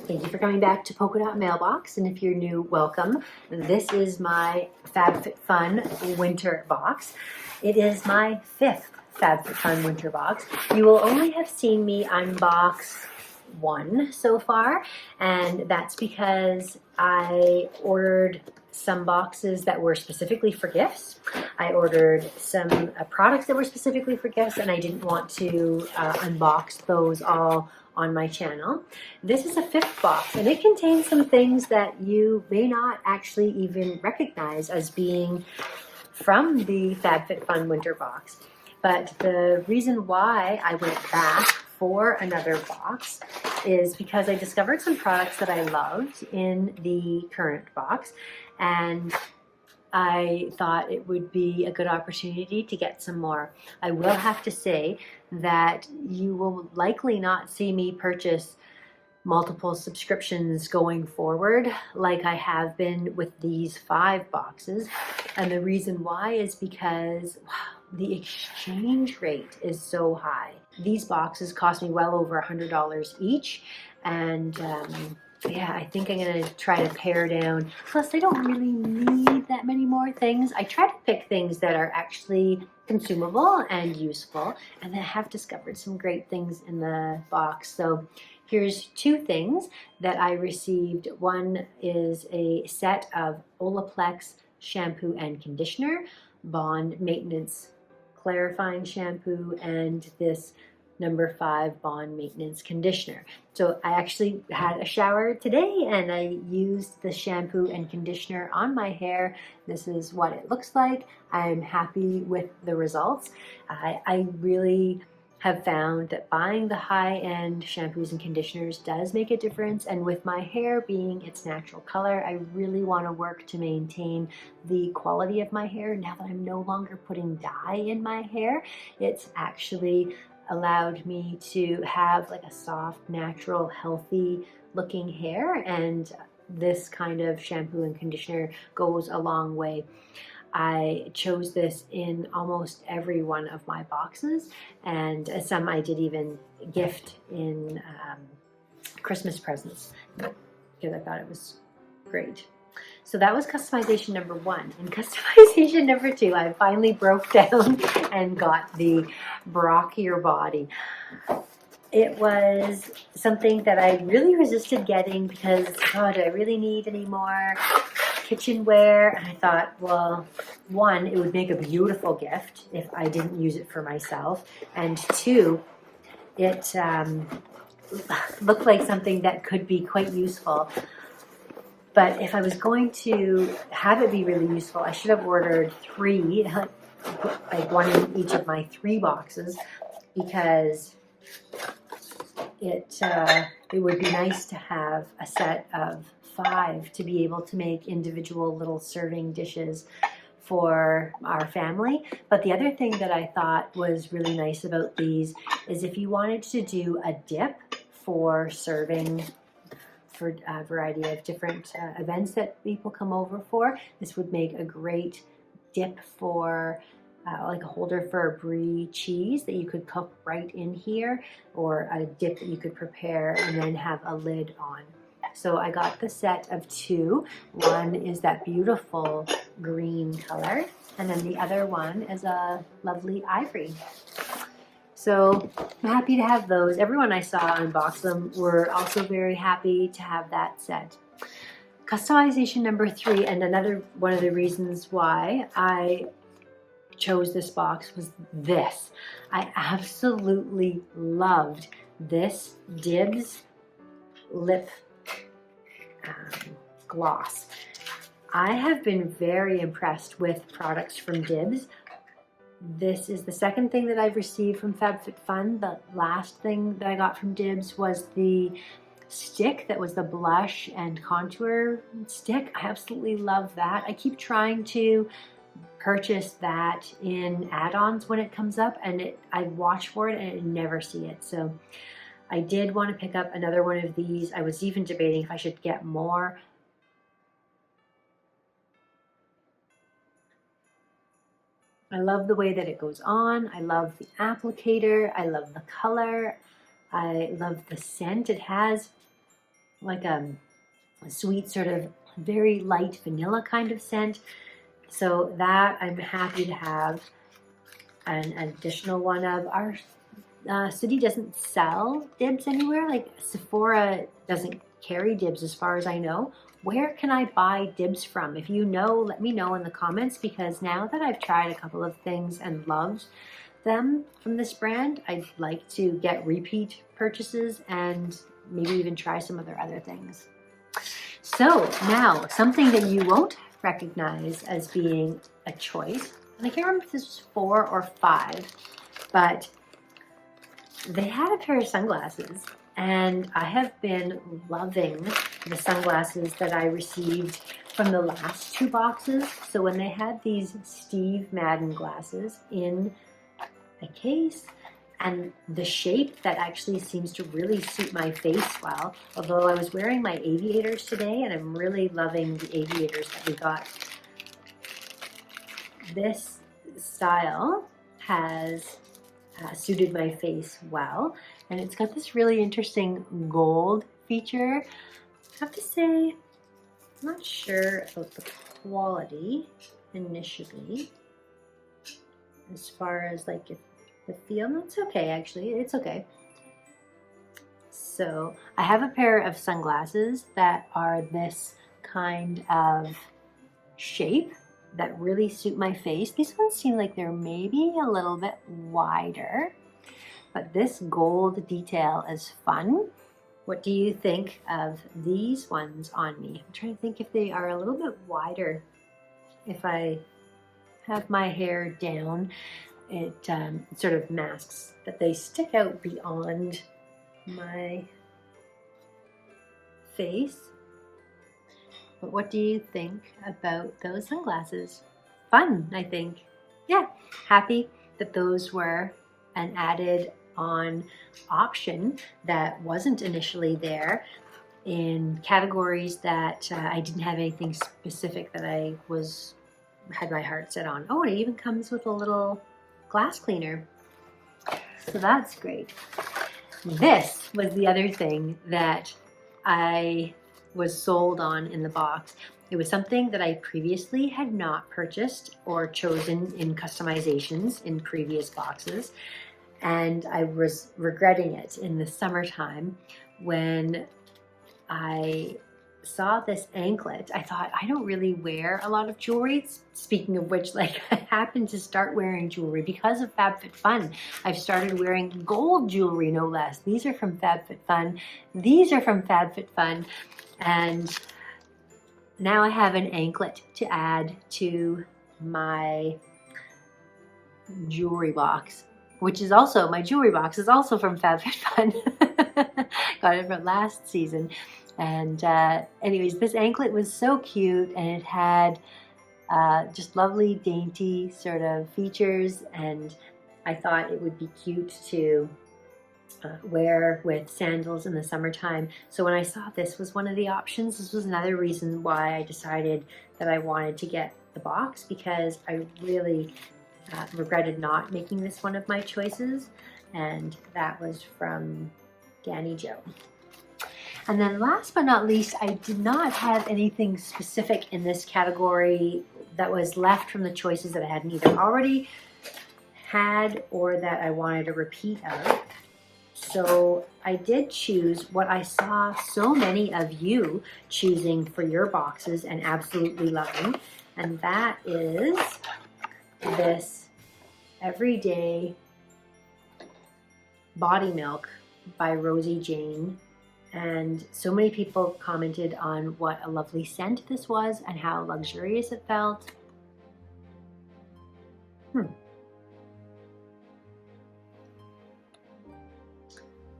Thank you for coming back to Polka Dot Mailbox, and if you're new, welcome. This is my FabFitFun Winter Box. It is my 5th FabFitFun Winter Box. You will only have seen me unbox one so far, and that's because I ordered some boxes that were specifically for gifts. I ordered some products that were specifically for gifts, and I didn't want to unbox those all on my channel. This is a 5th box, and it contains some things that you may not actually even recognize as being from the FabFitFun Winter Box. But the reason why I went back for another box is because I discovered some products that I loved in the current box, and I thought it would be a good opportunity to get some more. I will have to say that you will likely not see me purchase multiple subscriptions going forward like I have been with these 5 boxes. And the reason why is because the exchange rate is so high. These boxes cost me well over $100 each, and yeah, I think I'm going to try to pare down. Plus, I don't really need that many more things. I try to pick things that are actually consumable and useful, and I have discovered some great things in the box. So here's 2 things that I received. One is a set of Olaplex shampoo and conditioner, Bond Maintenance Clarifying Shampoo, and this number 5 Bond Maintenance Conditioner. So I actually had a shower today and I used the shampoo and conditioner on my hair. This is what it looks like. I'm happy with the results. I really have found that buying the high-end shampoos and conditioners does make a difference, and with my hair being its natural color, I really want to work to maintain the quality of my hair. Now that I'm no longer putting dye in my hair, it's actually allowed me to have like a soft, natural, healthy looking hair, and this kind of shampoo and conditioner goes a long way. I chose this in almost every one of my boxes, and some I did even gift in Christmas presents because I thought it was great. So that was customization number 1. And customization number 2, I finally broke down and got the Brocc Your Body. It was something that I really resisted getting because, oh, do I really need any more kitchenware? And I thought, well, 1, it would make a beautiful gift if I didn't use it for myself, and 2, it looked like something that could be quite useful. But if I was going to have it be really useful, I should have ordered 3, like 1 in each of my 3 boxes, because it would be nice to have a set of 5 to be able to make individual little serving dishes for our family. But the other thing that I thought was really nice about these is if you wanted to do a dip for serving for a variety of different events that people come over for, this would make a great dip for like a holder for a brie cheese that you could cook right in here, or a dip that you could prepare and then have a lid on. So I got the set of 2. One is that beautiful green color, and then the other one is a lovely ivory. So I'm happy to have those. Everyone I saw unbox them were also very happy to have that set. Customization number 3, and another one of the reasons why I chose this box was this. I absolutely loved this Dibs lip gloss. I have been very impressed with products from Dibs. This is the 2nd thing that I've received from FabFitFun. The last thing that I got from Dibs was the stick that was the blush and contour stick. I absolutely love that. I keep trying to purchase that in add-ons when it comes up, and I watch for it and I never see it. So I did want to pick up another one of these. I was even debating if I should get more. I love the way that it goes on. I love the applicator. I love the color. I love the scent it has. like a sweet sort of very light vanilla kind of scent. So that I'm happy to have an additional one of. Our city doesn't sell Dibs anywhere. Like Sephora doesn't carry Dibs as far as I know. Where can I buy Dibs from? If you know, let me know in the comments, because now that I've tried a couple of things and loved them from this brand, I'd like to get repeat purchases and maybe even try some of their other things. So now, something that you won't recognize as being a choice, and I can't remember if this was 4 or 5, but they had a pair of sunglasses, and I have been loving the sunglasses that I received from the last 2 boxes. So when they had these Steve Madden glasses in a case, and the shape that actually seems to really suit my face well, although I was wearing my aviators today, and I'm really loving the aviators that we got. This style has suited my face well, and it's got this really interesting gold feature. I have to say, I'm not sure about the quality initially, as far as like if the feel. It's okay, actually, it's okay. So I have a pair of sunglasses that are this kind of shape that really suit my face. These ones seem like they're maybe a little bit wider, but this gold detail is fun. What do you think of these ones on me? I'm trying to think if they are a little bit wider. If I have my hair down, it sort of masks that they stick out beyond my face. But what do you think about those sunglasses? Fun, I think. Yeah, happy that those were an added on option that wasn't initially there in categories that I didn't have anything specific that I had my heart set on. Oh, it even comes with a little glass cleaner. So that's great. This was the other thing that I was sold on in the box. It was something that I previously had not purchased or chosen in customizations in previous boxes, and I was regretting it in the summertime when I saw this anklet. I thought, I don't really wear a lot of jewelry. Speaking of which, like, I happened to start wearing jewelry because of FabFitFun. I've started wearing gold jewelry, no less. These are from FabFitFun. These are from FabFitFun. And now I have an anklet to add to my jewelry box, which is also, my jewelry box is also from FabFitFun. Got it from last season. And anyways, this anklet was so cute, and it had just lovely, dainty sort of features, and I thought it would be cute to wear with sandals in the summertime. So when I saw this was one of the options, this was another reason why I decided that I wanted to get the box, because I really regretted not making this one of my choices, and that was from DanniJo. And then last but not least, I did not have anything specific in this category that was left from the choices that I had either already had or that I wanted a repeat of. So I did choose what I saw so many of you choosing for your boxes and absolutely loving, and that is this Everyday Body Milk by Rosie Jane. And so many people commented on what a lovely scent this was and how luxurious it felt.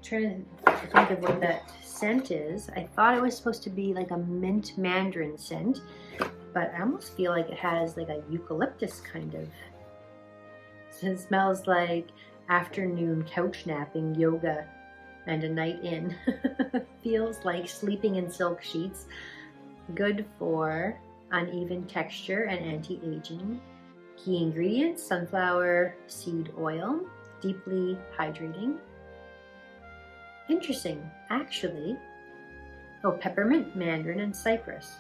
Trying to think of what that scent is. I thought it was supposed to be like a mint mandarin scent, but I almost feel like it has like a eucalyptus kind of. It smells like afternoon couch napping, yoga, and a night in. Feels like sleeping in silk sheets. Good for uneven texture and anti-aging. Key ingredients: sunflower seed oil, deeply hydrating. Interesting, actually. Oh, peppermint, mandarin, and cypress.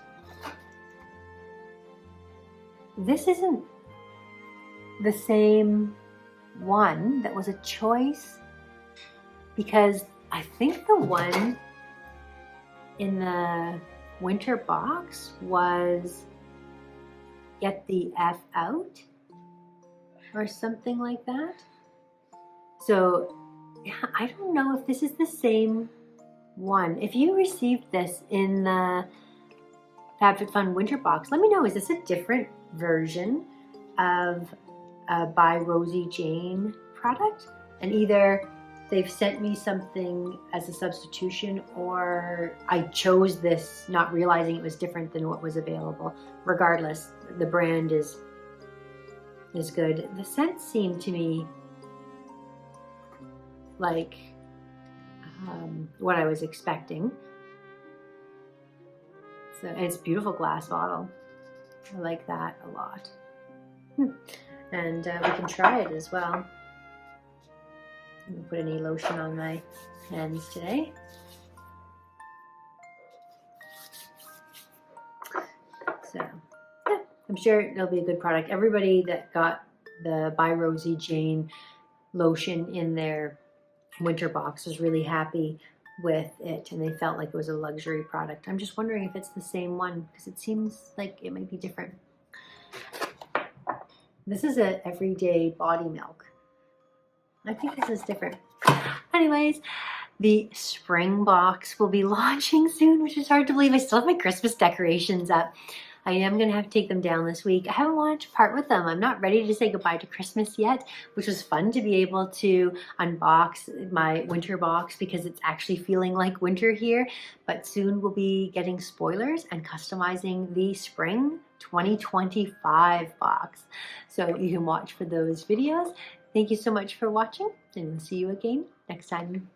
This isn't the same one that was a choice, because I think the one in the winter box was Get the F Out or something like that. So yeah, I don't know if this is the same one. If you received this in the FabFitFun Winter Box, let me know. Is this a different version of a by Rosie Jane product? And either they've sent me something as a substitution, or I chose this not realizing it was different than what was available. Regardless, the brand is good. The scents seem to me like what I was expecting. So it's a beautiful glass bottle. I like that a lot. And we can try it as well. I'm gonna put any lotion on my hands today. So yeah, I'm sure it'll be a good product. Everybody that got the by Rosie Jane lotion in their winter box was really happy with it, and they felt like it was a luxury product. I'm just wondering if it's the same one, because it seems like it might be different. This is an everyday body milk. I think this is different. Anyways, the spring box will be launching soon, which is hard to believe. I still have my Christmas decorations up. I am going to have to take them down this week. I haven't wanted to part with them. I'm not ready to say goodbye to Christmas yet, which was fun to be able to unbox my winter box because it's actually feeling like winter here. But soon we'll be getting spoilers and customizing the spring 2025 box. So you can watch for those videos. Thank you so much for watching, and we'll see you again next time.